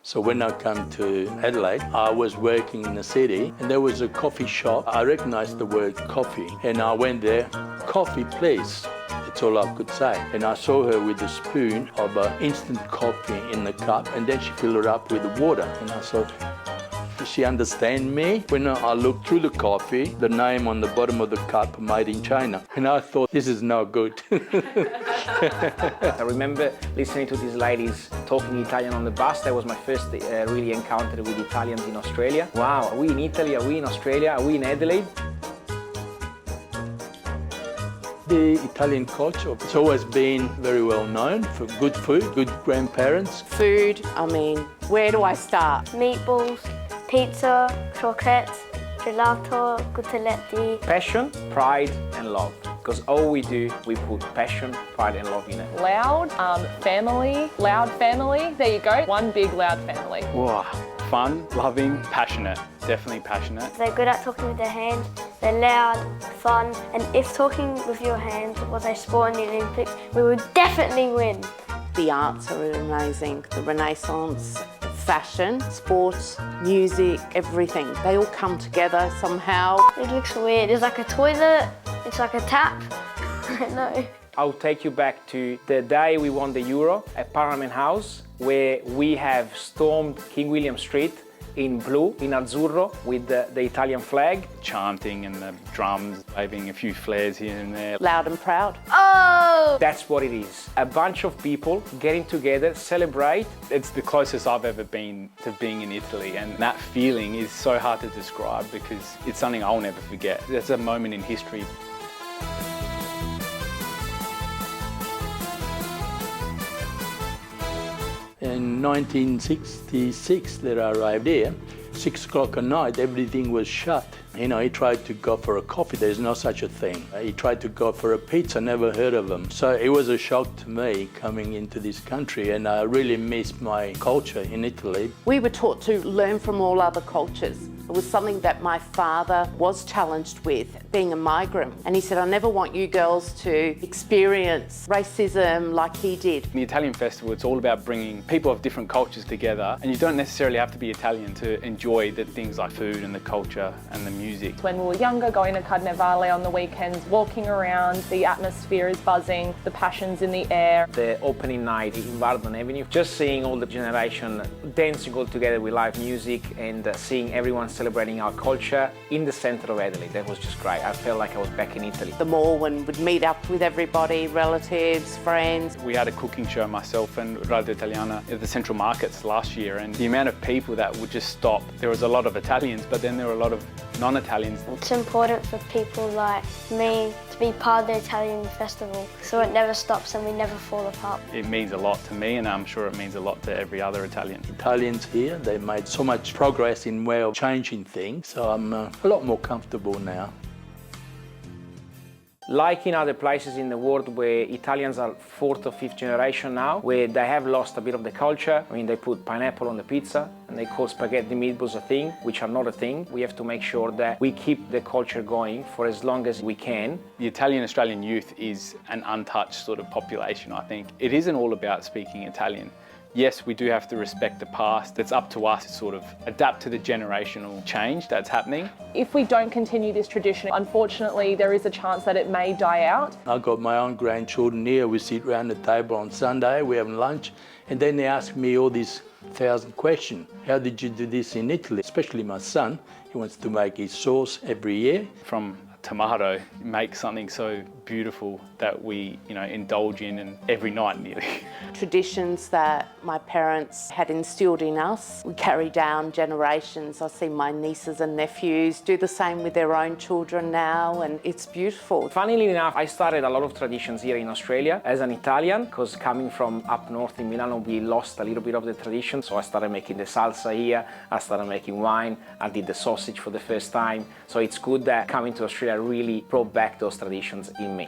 So when I came to Adelaide, I was working in the city and there was a coffee shop. I recognized the word coffee and I went there, "Coffee, please." That's all I could say. And I saw her with a spoon of instant coffee in the cup and then she filled it up with water. And I thought, does she understand me? When I looked through the coffee, the name on the bottom of the cup, made in China. And I thought, this is no good. I remember listening to these ladies talking Italian on the bus. That was my first really encounter with Italians in Australia. Wow, are we in Italy? Are we in Australia? Are we in Adelaide? The Italian culture, it's always been very well known for good food, good grandparents. Food, I mean, where do I start? Meatballs, pizza, croquettes, gelato, coteletti. Passion, pride and love. Because all we do, we put passion, pride and love in it. Loud, family, loud family. There you go, one big loud family. Wow. Fun, loving, passionate, definitely passionate. They're good at talking with their hands, they're loud, fun, and if talking with your hands was a sport in the Olympics, we would definitely win. The arts are amazing, the Renaissance, fashion, sports, music, everything. They all come together somehow. It looks weird, it's like a toilet, it's like a tap, I don't know. I'll take you back to the day we won the Euro at Parliament House, where we have stormed King William Street in blue, in azzurro, with the Italian flag. Chanting and the drums, waving a few flares here and there. Loud and proud. Oh! That's what it is. A bunch of people getting together, celebrate. It's the closest I've ever been to being in Italy, and that feeling is so hard to describe because it's something I'll never forget. It's a moment in history. In 1966 that I arrived here, 6 o'clock at night, everything was shut. You know, he tried to go for a coffee, there's no such a thing. He tried to go for a pizza, never heard of them. So it was a shock to me coming into this country and I really missed my culture in Italy. We were taught to learn from all other cultures. It was something that my father was challenged with, being a migrant. And he said, I never want you girls to experience racism like he did. The Italian festival, it's all about bringing people of different cultures together, and you don't necessarily have to be Italian to enjoy the things like food and the culture and the music. When we were younger, going to Carnevale on the weekends, walking around, the atmosphere is buzzing, the passion's in the air. The opening night in Vardon Avenue, just seeing all the generation dancing all together with live music and seeing everyone celebrating our culture in the centre of Adelaide. That was just great. I felt like I was back in Italy. The mall, when we'd meet up with everybody, relatives, friends. We had a cooking show, myself and Radio Italiana, at the Central Markets last year, and the amount of people that would just stop. There was a lot of Italians, but then there were a lot of non-Italians. It's important for people like me to be part of the Italian festival, so it never stops and we never fall apart. It means a lot to me, and I'm sure it means a lot to every other Italian. Italians here, they made so much progress in way of changing things, so I'm a lot more comfortable now. Like in other places in the world where Italians are 4th or 5th generation now, where they have lost a bit of the culture. I mean, they put pineapple on the pizza and they call spaghetti meatballs a thing, which are not a thing. We have to make sure that we keep the culture going for as long as we can. The Italian-Australian youth is an untouched sort of population, I think. It isn't all about speaking Italian. Yes, we do have to respect the past. It's up to us to sort of adapt to the generational change that's happening. If we don't continue this tradition, unfortunately, there is a chance that it may die out. I've got my own grandchildren here. We sit around the table on Sunday, we have lunch, and then they ask me all these 1,000 questions. How did you do this in Italy? Especially my son, he wants to make his sauce every year. From tomato, make something so beautiful that we, indulge in and every night nearly. Traditions that my parents had instilled in us, we carry down generations. I see my nieces and nephews do the same with their own children now, and it's beautiful. Funnily enough, I started a lot of traditions here in Australia as an Italian, because coming from up north in Milano, we lost a little bit of the tradition. So I started making the salsa here, I started making wine, I did the sausage for the first time. So it's good that coming to Australia really brought back those traditions in me.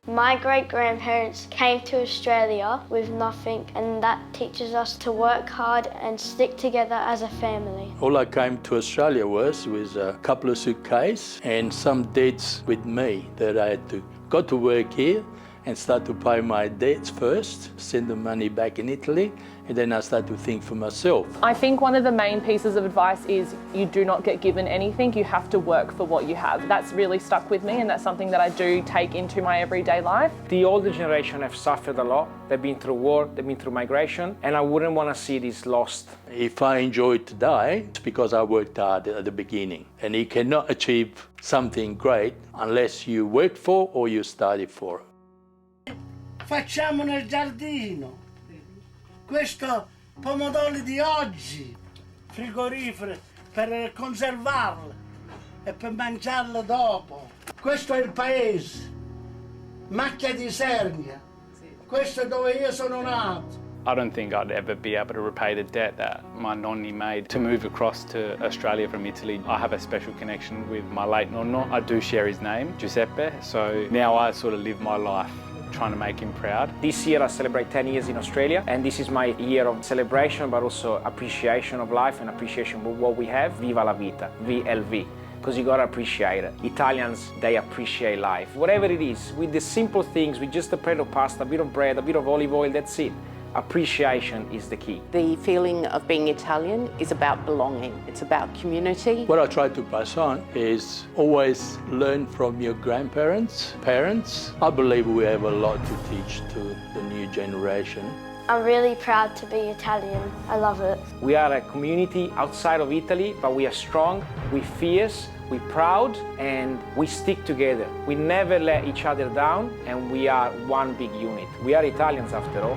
My great-grandparents came to Australia with nothing, and that teaches us to work hard and stick together as a family. All I came to Australia was a couple of suitcases and some debts with me that I had to go to work here and start to pay my debts first, send the money back in Italy, and then I start to think for myself. I think one of the main pieces of advice is you do not get given anything, you have to work for what you have. That's really stuck with me, and that's something that I do take into my everyday life. The older generation have suffered a lot. They've been through war, they've been through migration, and I wouldn't want to see this lost. If I enjoy today, it's because I worked hard at the beginning. And you cannot achieve something great unless you work for or you study for. Facciamo nel giardino. Questo pomodori di oggi, frigoriferi per conservarli e per mangiarli dopo. Questo è il paese, Macchia di Sernia. Questo è dove io sono nato. I don't think I'd ever be able to repay the debt that my nonni made to move across to Australia from Italy. I have a special connection with my late nonno. I do share his name, Giuseppe, so now I sort of live my life trying to make him proud. This year I celebrate 10 years in Australia, and this is my year of celebration, but also appreciation of life and appreciation of what we have. Viva la vita, VLV. Because you gotta appreciate it. Italians, they appreciate life. Whatever it is, with the simple things, with just a plate of pasta, a bit of bread, a bit of olive oil, that's it. Appreciation is the key. The feeling of being Italian is about belonging. It's about community. What I try to pass on is always learn from your grandparents, parents. I believe we have a lot to teach to the new generation. I'm really proud to be Italian. I love it. We are a community outside of Italy, but we are strong, we're fierce, we're proud, and we stick together. We never let each other down, and we are one big unit. We are Italians after all.